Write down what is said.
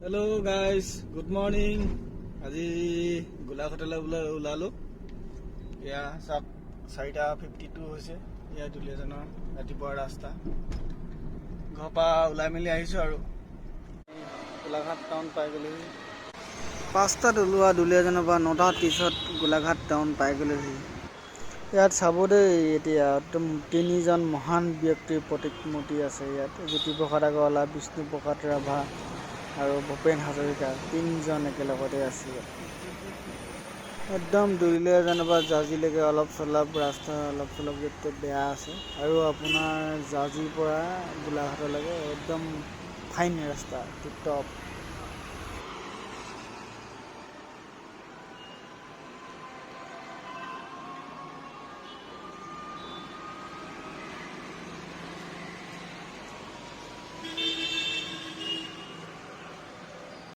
Hello' guys, good morning. আজি গোলাঘাটলৈ ওলালোঁ। এয়া চাওক 4:52 হৈছে। এয়া দুলীয়াজানৰ ৰাতিপুৱাৰ ৰাস্তা। ঘৰৰ পৰা ওলাই মেলি আহিছোঁ আৰু গোলাঘাট টাউন পাই গ'লোহি। 5টাত ওলোৱা দুলীয়াজানৰ পৰা 9:30 গোলাঘাট টাউন পাই গ'লোহি। ইয়াত চাব দেই, এতিয়া একদম 3জন মহান ব্যক্তিৰ প্ৰতিমূৰ্তি আছে ইয়াত। জ্যোতিপ্ৰসাদ আগৰৱালা, বিষ্ণুপ্ৰসাদ ৰাভা আৰু ভূপেন হাজৰিকা, 3জন একেলগতে আছে। একদম দুলীয়াজানৰ পৰা জাঁজীলৈকে অলপ চলপ ৰাস্তা বেয়া আছে, আৰু আপোনাৰ জাঁজীৰ পৰা গোলাঘাটলৈকে একদম ফাইন ৰাস্তা, টিপটপ।